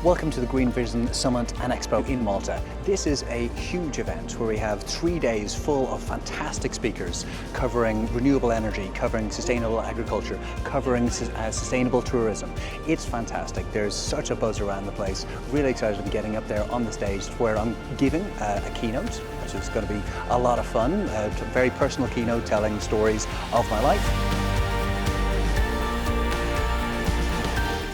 Welcome to the Green Vision Summit and Expo in Malta. This is a huge event where we have 3 days full of fantastic speakers covering renewable energy, covering sustainable agriculture, covering sustainable tourism. It's fantastic. There's such a buzz around the place. Really excited to be getting up there on the stage where I'm giving a keynote, which is going to be a lot of fun. A very personal keynote telling stories of my life.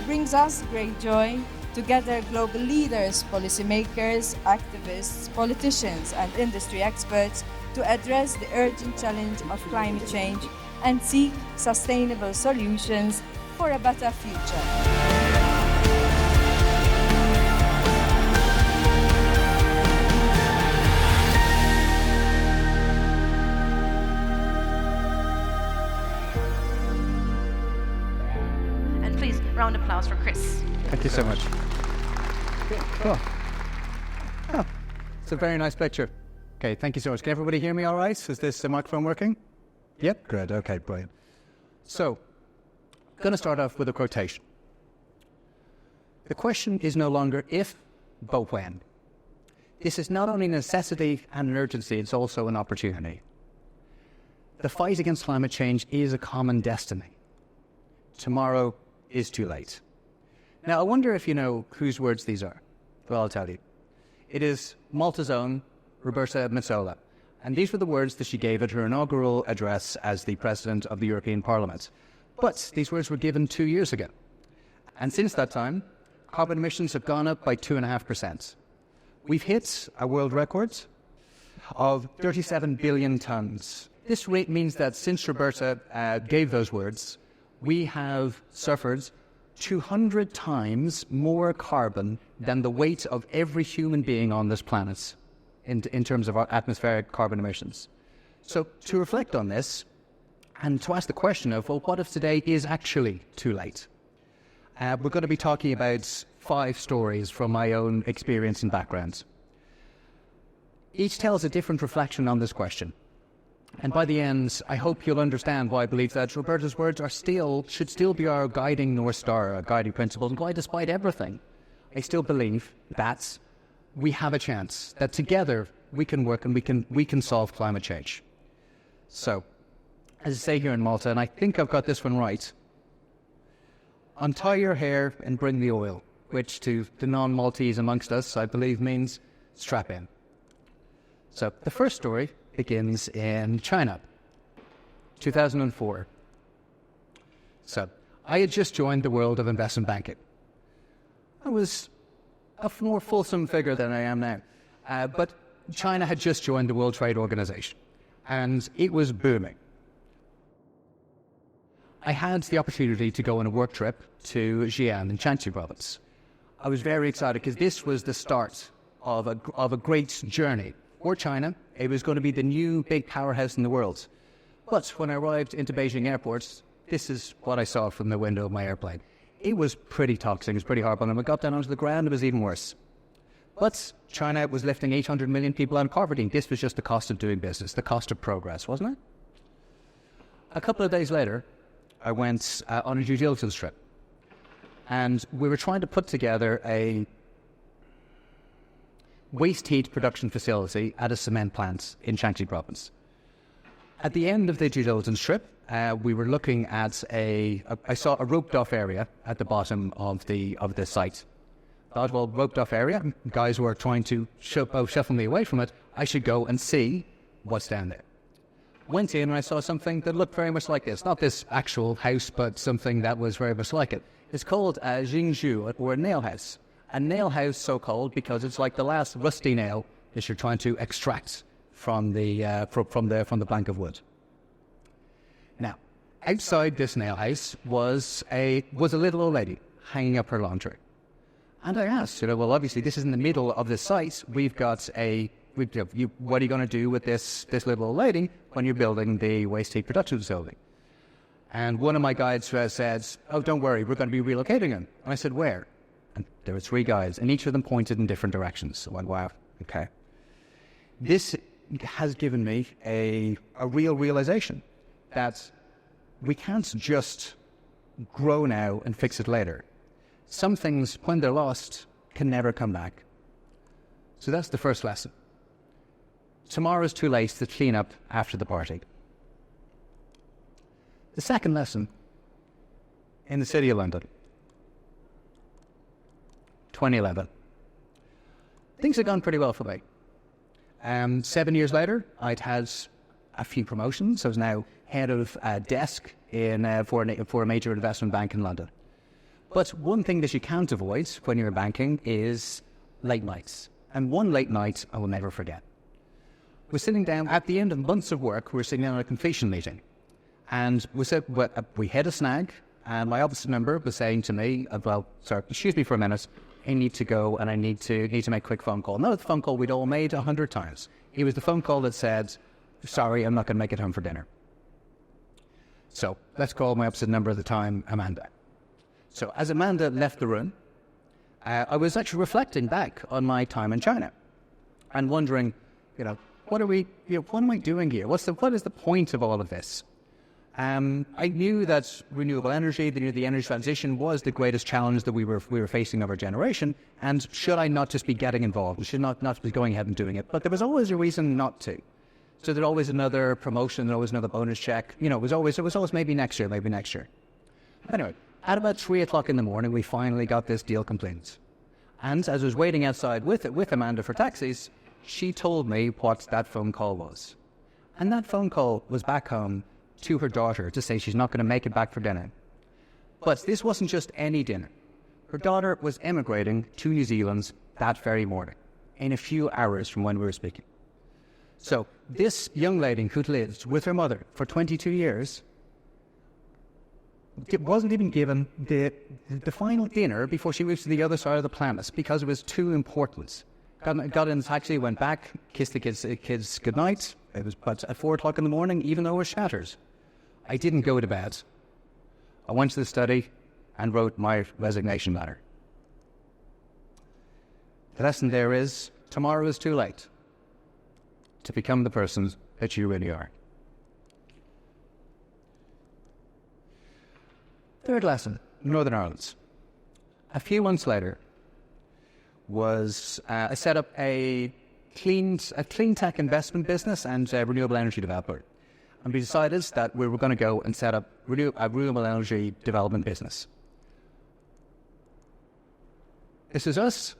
It brings us great joy to gather global leaders, policymakers, activists, politicians and industry experts to address the urgent challenge of climate change and seek sustainable solutions for a better future. And please, round of applause for Chris. Thank you so much. Cool. Oh, it's a very nice picture. Okay, thank you so much. Can everybody hear me all right? Is this microphone working? Yep, good. Okay, brilliant. So, I'm going to start off with a quotation. The question is no longer if, but when. This is not only a necessity and an urgency, it's also an opportunity. The fight against climate change is a common destiny. Tomorrow is too late. Now, I wonder if you know whose words these are. Well, I'll tell you. It is Malta's own Roberta Metsola. And these were the words that she gave at her inaugural address as the President of the European Parliament. But these words were given 2 years ago. And since that time, carbon emissions have gone up by 2.5%. We've hit a world record of 37 billion tonnes. This rate means that since Roberta gave those words, we have suffered 200 times more carbon than the weight of every human being on this planet in terms of our atmospheric carbon emissions. So to reflect on this and to ask the question of, well, what if today is actually too late? We're going to be talking about 5 stories from my own experience and background. Each tells a different reflection on this question. And by the end, I hope you'll understand why I believe that Roberta's words should still be our guiding North Star, our guiding principle, and why despite everything, I still believe that we have a chance, that together we can work and we can solve climate change. So, as I say here in Malta, and I think I've got this one right, untie your hair and bring the oil, which to the non-Maltese amongst us, I believe means strap in. So, the first story begins in China, 2004. So, I had just joined the world of investment banking. I was a more fulsome figure than I am now. But China had just joined the World Trade Organization, and it was booming. I had the opportunity to go on a work trip to Xi'an in Jiangsu province. I was very excited because this was the start of a great journey. For China, it was going to be the new big powerhouse in the world. But when I arrived into Beijing airport, this is what I saw from the window of my airplane. It was pretty toxic, it was pretty horrible, and when I got down onto the ground, it was even worse. But China was lifting 800 million people out of poverty. This was just the cost of doing business, the cost of progress, wasn't it? A couple of days later, I went on a due diligence trip. And we were trying to put together a waste heat production facility at a cement plant in Jiangsu province. At the end of the due diligence trip, we were looking at I saw a roped off area at the bottom of the site. Thought, well, roped off area, guys were trying to shuffle me away from it, I should go and see what's down there. Went in and I saw something that looked very much like this. Not this actual house, but something that was very much like it. It's called a jingzhu, or a nail house. A nail house, so called because it's like the last rusty nail that you're trying to extract from the plank of wood. Now, outside this nail house was a little old lady hanging up her laundry, and I asked, well, obviously this is in the middle of this site. We've got what are you going to do with this little old lady when you're building the waste heat production facility? And one of my guides said, oh, don't worry, we're going to be relocating him. And I said, where? And there were 3 guys, and each of them pointed in different directions. So I went, wow, okay. This has given me a real realization that we can't just grow now and fix it later. Some things, when they're lost, can never come back. So that's the first lesson. Tomorrow's too late to clean up after the party. The second lesson, in the City of London, 2011. Things had gone pretty well for me. 7 years later, I'd had a few promotions. I was now head of desk for a major investment bank in London. But one thing that you can't avoid when you're banking is late nights. And one late night I will never forget. We're sitting down at the end of months of work. We're sitting down at a completion meeting, and we hit a snag. And my office member was saying to me, "Well, sir, excuse me for a minute. I need to go, and I need to make a quick phone call." No, the phone call we'd all made 100 times. It was the phone call that said, "Sorry, I'm not going to make it home for dinner." So let's call my opposite number at the time, Amanda. So as Amanda left the room, I was actually reflecting back on my time in China and wondering, what am I doing here? What is the point of all of this? I knew that renewable energy, the energy transition, was the greatest challenge that we were facing of our generation. And should I not just be getting involved? Should not be going ahead and doing it? But there was always a reason not to. So there's always another promotion, there's always another bonus check. It was always maybe next year. Anyway, at about 3 o'clock in the morning, we finally got this deal completed. And as I was waiting outside with Amanda for taxis, she told me what that phone call was. And that phone call was back home to her daughter to say she's not going to make it back for dinner. But this wasn't just any dinner. Her daughter was emigrating to New Zealand that very morning, in a few hours from when we were speaking. So this young lady who'd lived with her mother for 22 years wasn't even given the final dinner before she moved to the other side of the planet because it was too important. Got in the taxi, went back, kissed the kids goodnight. It was but at 4 o'clock in the morning, even though it was shattered. I didn't go to bed. I went to the study and wrote my resignation letter. The lesson there is, tomorrow is too late to become the person that you really are. Third lesson, Northern Ireland. A few months later, I set up a clean tech investment business and a renewable energy developer. And we decided that we were going to go and set up a renewable energy development business. This is us.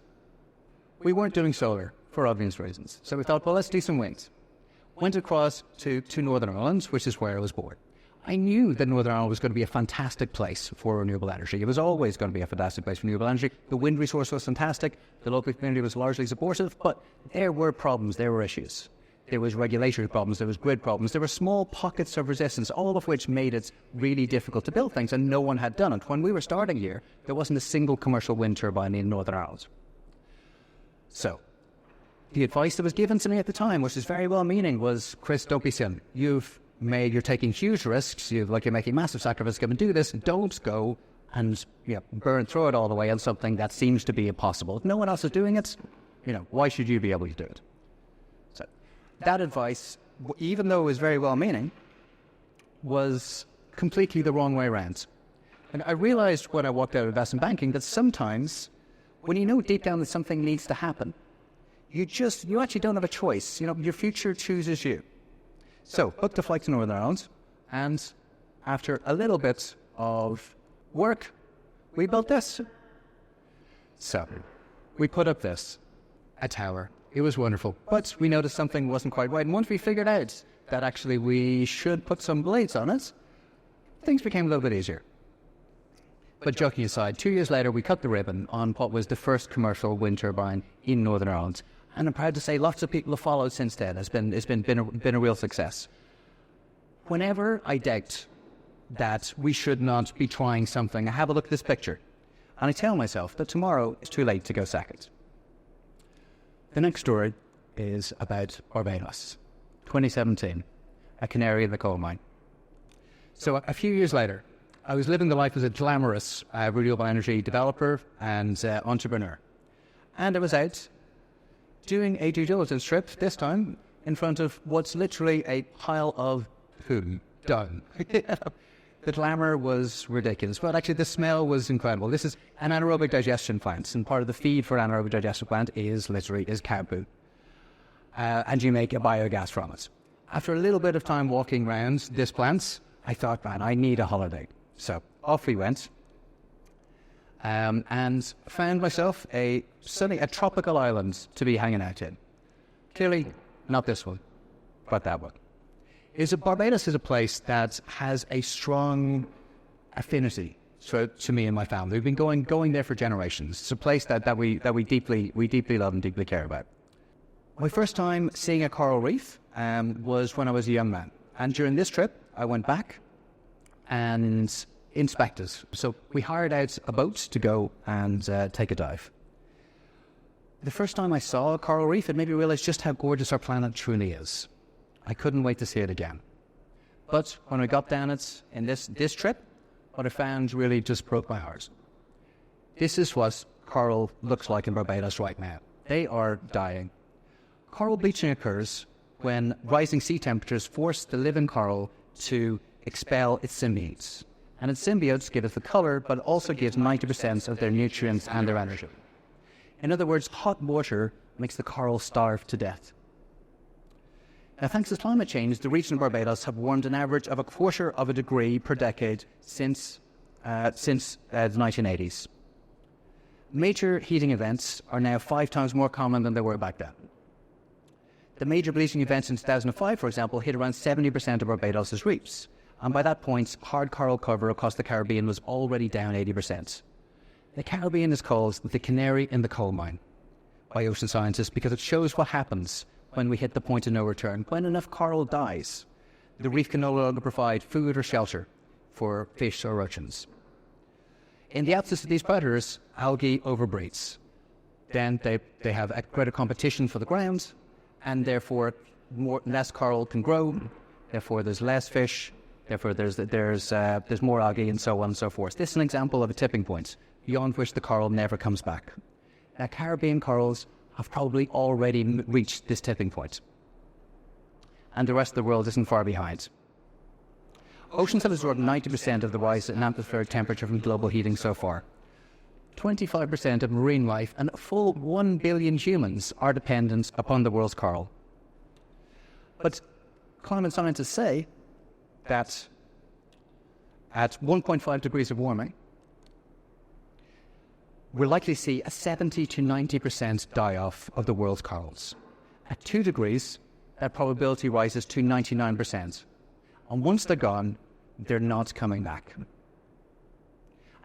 We weren't doing solar for obvious reasons. So we thought, well, let's do some wind. Went across to Northern Ireland, which is where I was born. I knew that Northern Ireland was going to be a fantastic place for renewable energy. It was always going to be a fantastic place for renewable energy. The wind resource was fantastic. The local community was largely supportive, but there were problems, there were issues. There was regulatory problems, there was grid problems, there were small pockets of resistance, all of which made it really difficult to build things, and no one had done it. When we were starting here, there wasn't a single commercial wind turbine in Northern Ireland. So, the advice that was given to me at the time, which is very well-meaning, was, Chris, don't be silly. You're taking huge risks, you're making massive sacrifices to come and do this. Don't go and throw it all away on something that seems to be impossible. If no one else is doing it, why should you be able to do it? So that advice, even though it was very well-meaning, was completely the wrong way around. And I realized when I walked out of investment banking that sometimes, when you know deep down that something needs to happen, you actually don't have a choice. Your future chooses you. So, booked a flight to Northern Ireland, and after a little bit of work, we built this. So, we put up a tower. It was wonderful, but we noticed something wasn't quite right. And once we figured out that actually we should put some blades on it, things became a little bit easier. But joking aside, 2 years later, we cut the ribbon on what was the first commercial wind turbine in Northern Ireland. And I'm proud to say lots of people have followed since then. It's been a real success. Whenever I doubt that we should not be trying something, I have a look at this picture, and I tell myself that tomorrow is too late to go second. The next story is about Barbados, 2017, a canary in the coal mine. So a few years later, I was living the life as a glamorous renewable energy developer and entrepreneur. And I was out doing a due diligence trip, this time in front of what's literally a pile of poo, dung. The glamour was ridiculous, but actually the smell was incredible. This is an anaerobic digestion plant, and part of the feed for an anaerobic digestion plant is cow poo. And you make a biogas from it. After a little bit of time walking around this plant, I thought, man, I need a holiday. So off we went, and found myself a tropical island to be hanging out in. Clearly, not this one, but that one. Barbados is a place that has a strong affinity to me and my family. We've been going there for generations. It's a place that we deeply love and deeply care about. My first time seeing a coral reef was when I was a young man, and during this trip I went back and inspected. So we hired out a boat to go and take a dive. The first time I saw a coral reef, it made me realize just how gorgeous our planet truly is. I couldn't wait to see it again. But when I got down it in this trip, what I found really just broke my heart. This is what coral looks like in Barbados right now. They are dying. Coral bleaching occurs when rising sea temperatures force the living coral to expel its symbionts. And its symbionts give it the color, but also gives 90% of their nutrients and their energy. In other words, hot water makes the coral starve to death. Now, thanks to climate change, the region of Barbados have warmed an average of 1/4 of a degree per decade since the 1980s. Major heating events are now 5 times more common than they were back then. The major bleaching events in 2005, for example, hit around 70% of Barbados' reefs. And by that point, hard coral cover across the Caribbean was already down 80%. The Caribbean is called the canary in the coal mine by ocean scientists because it shows what happens when we hit the point of no return. When enough coral dies, the reef can no longer provide food or shelter for fish or urchins. In the absence of these predators, algae overbreeds. Then they have a greater competition for the ground, and therefore less coral can grow, therefore there's less fish, therefore there's more algae, and so on and so forth. This is an example of a tipping point, beyond which the coral never comes back. Now, Caribbean corals have probably already reached this tipping point, and the rest of the world isn't far behind. Oceans have absorbed 90% of the rise in atmospheric temperature from global heating so far. 25% of marine life and a full 1 billion humans are dependent upon the world's coral. But climate scientists say that at 1.5 degrees of warming, we're likely to see a 70 to 90% die-off of the world's corals. At 2 degrees, that probability rises to 99%. And once they're gone, they're not coming back.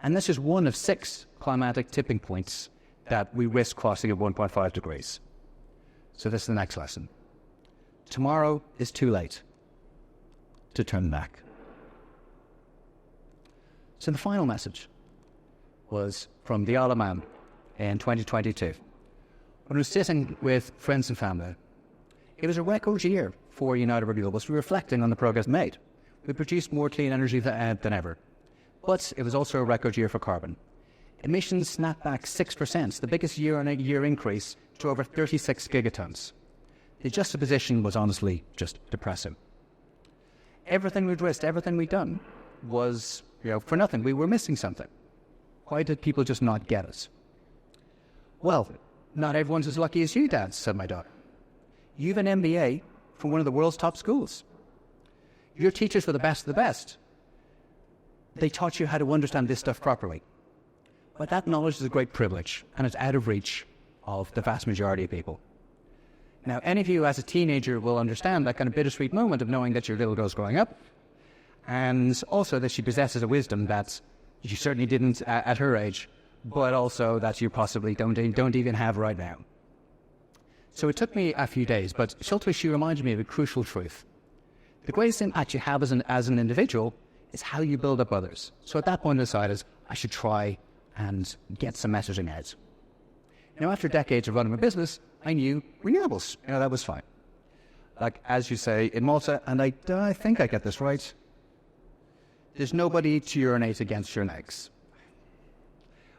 And this is one of 6 climatic tipping points that we risk crossing at 1.5 degrees. So this is the next lesson. Tomorrow is too late to turn back. So the final message was from the Isle of Man in 2022. When I was sitting with friends and family, it was a record year for United Renewables, reflecting on the progress made. We produced more clean energy than ever. But it was also a record year for carbon. Emissions snapped back 6%, the biggest year-on-year increase to over 36 gigatons. The juxtaposition was honestly just depressing. Everything we'd risked, everything we'd done was, for nothing. We were missing something. Why did people just not get it? Well, not everyone's as lucky as you, Dad, said my daughter. You've an MBA from one of the world's top schools. Your teachers were the best of the best. They taught you how to understand this stuff properly. But that knowledge is a great privilege, and it's out of reach of the vast majority of people. Now, any of you as a teenager will understand that kind of bittersweet moment of knowing that your little girl's growing up, and also that she possesses a wisdom that you certainly didn't at her age, but also that you possibly don't even have right now. So it took me a few days, but ultimately she reminded me of a crucial truth. The greatest impact you have as an individual is how you build up others. So at that point I decided I should try and get some messaging out. Now, after decades of running a business, I knew renewables. That was fine. Like, as you say in Malta, and I think I get this right, there's nobody to urinate against your legs.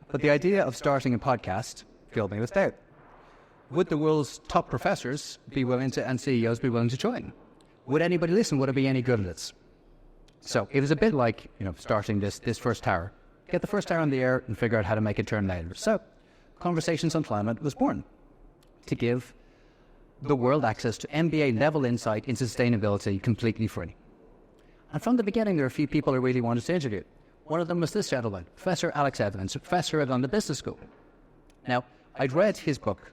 But the idea of starting a podcast filled me with doubt. Would the world's top professors be willing to, and CEOs be willing to join? Would anybody listen? Would it be any good at it? So it was a bit like, starting this first tower. Get the first tower in the air and figure out how to make it turn later. So Conversations on Climate was born to give the world access to MBA-level insight into sustainability completely free. And from the beginning, there were a few people I really wanted to interview. One of them was this gentleman, Professor Alex Evans, a professor at London Business School. Now, I'd read his book,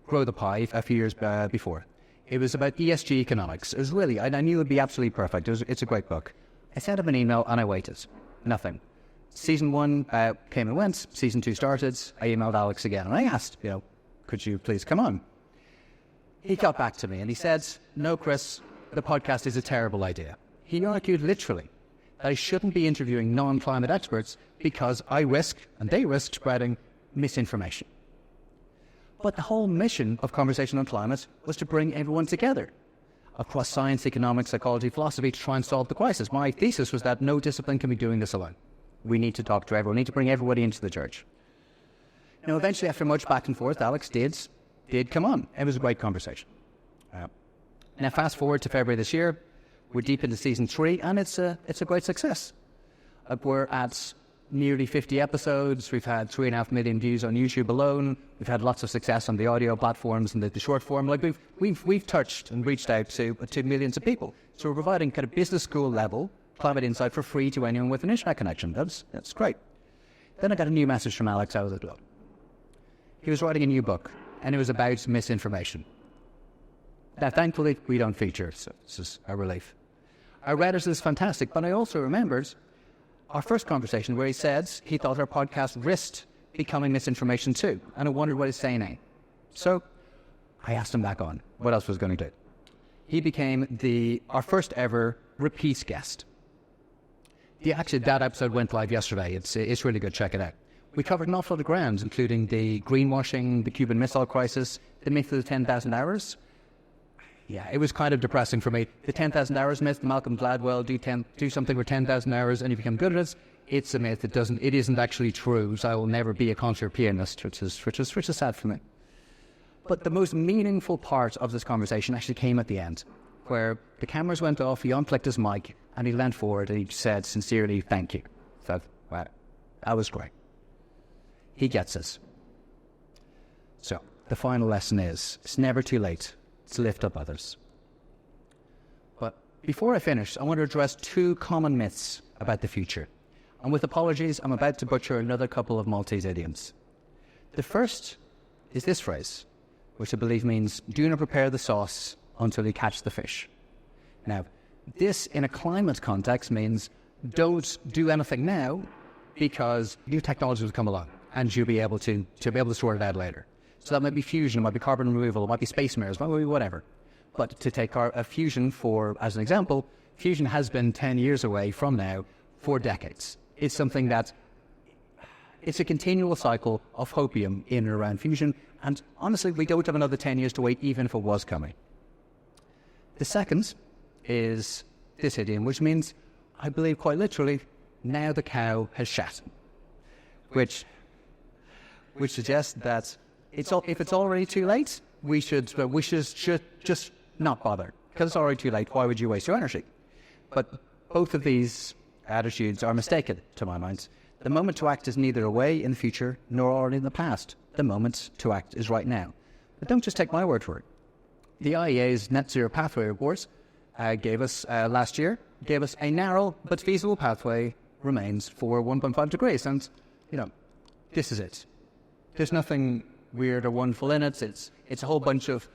Grow the Pie, a few years before. It was about ESG economics. It was really, I knew it would be absolutely perfect. It's a great book. I sent him an email and I waited. Nothing. Season 1 came and went. Season 2 started. I emailed Alex again and I asked, could you please come on? He got back to me and he said, no, Chris, the podcast is a terrible idea. He argued literally that I shouldn't be interviewing non-climate experts because I risk, and they risk, spreading misinformation. But the whole mission of Conversation on Climate was to bring everyone together across science, economics, psychology, philosophy to try and solve the crisis. My thesis was that no discipline can be doing this alone. We need to talk to everyone. We need to bring everybody into the church. Now, eventually, after much back and forth, Alex did come on. It was a great conversation. Now, fast forward to February this year. We're deep into season 3, and it's a great success. We're at nearly 50 episodes. We've had 3.5 million views on YouTube alone. We've had lots of success on the audio platforms and the short form. Like we've touched and reached out to millions of people. So we're providing kind of business school level climate insight for free to anyone with an internet connection. That's great. Then I got a new message from Alex out of the blue. He was writing a new book, and it was about misinformation. Now, thankfully, we don't feature, so this is a relief. I read it as fantastic, but I also remembered our first conversation where he said he thought our podcast risked becoming misinformation too, and I wondered what he's saying now. So I asked him back on what else was going to do. He became our first ever repeat guest. That episode went live yesterday. It's really good. Check it out. We covered an awful lot of ground, including the greenwashing, the Cuban Missile Crisis, the myth of the 10,000 hours. Yeah, it was kind of depressing for me. The 10,000 hours myth, Malcolm Gladwell, do something for 10,000 hours and you become good at it. It's a myth. It isn't actually true. So I will never be a concert pianist, which is sad for me. But the most meaningful part of this conversation actually came at the end, where the cameras went off, he unplugged his mic, and he leant forward and he said sincerely, thank you. So, wow, that was great. He gets us. So, the final lesson is, it's never too late to lift up others. But before I finish, I want to address 2 common myths about the future. And with apologies, I'm about to butcher another couple of Maltese idioms. The first is this phrase, which I believe means, do not prepare the sauce until you catch the fish. Now, this in a climate context means don't do anything now because new technology will come along and you'll be able to sort it out later. So that might be fusion, it might be carbon removal, it might be space mirrors, it might be whatever. But to take a fusion as an example, fusion has been 10 years away from now for decades. It's something it's a continual cycle of hopium in and around fusion, and honestly, we don't have another 10 years to wait, even if it was coming. The second is this idiom, which means, I believe quite literally, now the cow has shat, which suggests that if it's already too late, we should just not bother, because it's already too late. Why would you waste your energy? But both of these attitudes are mistaken, to my mind. The moment to act is neither away in the future nor already in the past. The moment to act is right now. But don't just take my word for it. The IEA's Net Zero Pathway Report last year gave us a narrow but feasible pathway remains for 1.5 degrees. And, this is it. There's nothing weird or wonderful in it. It's a whole bunch of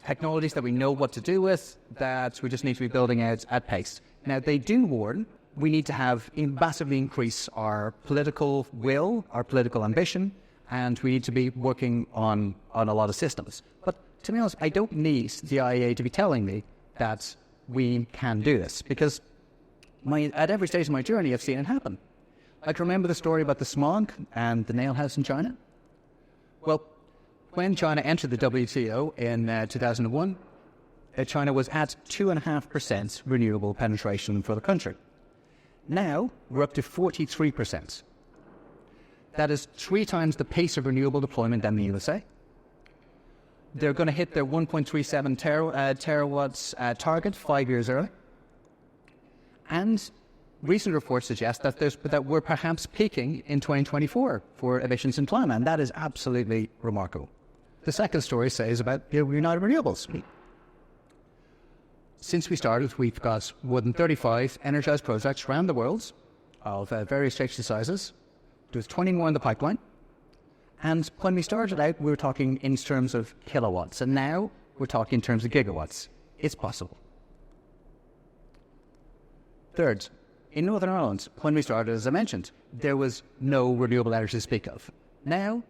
technologies that we know what to do with that we just need to be building out at pace. Now, they do warn we need to massively increase our political will, our political ambition, and we need to be working on a lot of systems. But to be honest, I don't need the IEA to be telling me that we can do this, because at every stage of my journey, I've seen it happen. I can remember the story about the smog and the nail house in China. Well, when China entered the WTO in 2001, China was at 2.5% renewable penetration for the country. Now, we're up to 43%. That is 3 times the pace of renewable deployment than the USA. They're going to hit their 1.37 terawatts target 5 years early. And recent reports suggest that we're perhaps peaking in 2024 for emissions in climate, and that is absolutely remarkable. The second story says about United Renewables. Since we started, we've got more than 35 energised projects around the world of various shapes and sizes. There's 20 more in the pipeline. And when we started out, we were talking in terms of kilowatts, and now we're talking in terms of gigawatts. It's possible. Third, in Northern Ireland, when we started, as I mentioned, there was no renewable energy to speak of. Now,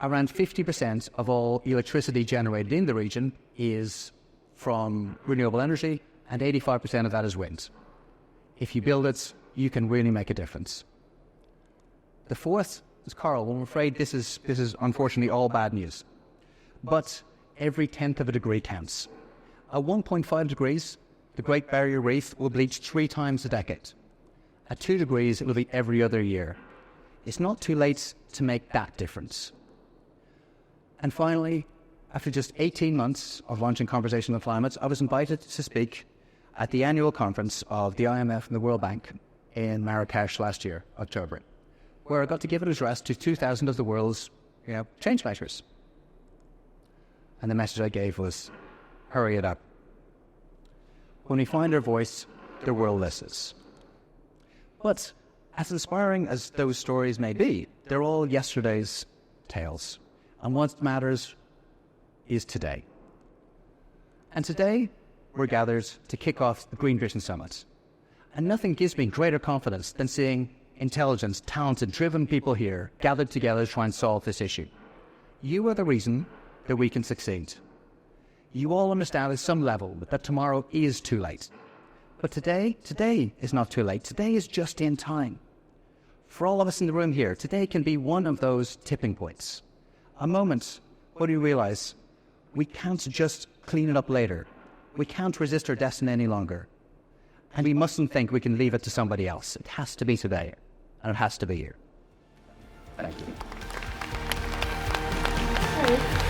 around 50% of all electricity generated in the region is from renewable energy, and 85% of that is wind. If you build it, you can really make a difference. The fourth is coral. I'm afraid this is unfortunately all bad news. But every 1/10 of a degree counts. At 1.5 degrees, the Great Barrier Reef will bleach 3 times a decade. At 2 degrees, it will be every other year. It's not too late to make that difference. And finally, after just 18 months of launching Conversation on Climate, I was invited to speak at the annual conference of the IMF and the World Bank in Marrakesh last year, October, where I got to give an address to 2,000 of the world's change makers. And the message I gave was, hurry it up. When we find our voice, the world listens. But as inspiring as those stories may be, they're all yesterday's tales. And what matters is today. And today, we're gathered to kick off the Green Vision Summit. And nothing gives me greater confidence than seeing intelligent, talented, driven people here gathered together to try and solve this issue. You are the reason that we can succeed. You all understand at some level that tomorrow is too late. But today is not too late. Today is just in time. For all of us in the room here, today can be one of those tipping points. A moment when we realize we can't just clean it up later. We can't resist our destiny any longer. And we mustn't think we can leave it to somebody else. It has to be today, and it has to be here. Thank you.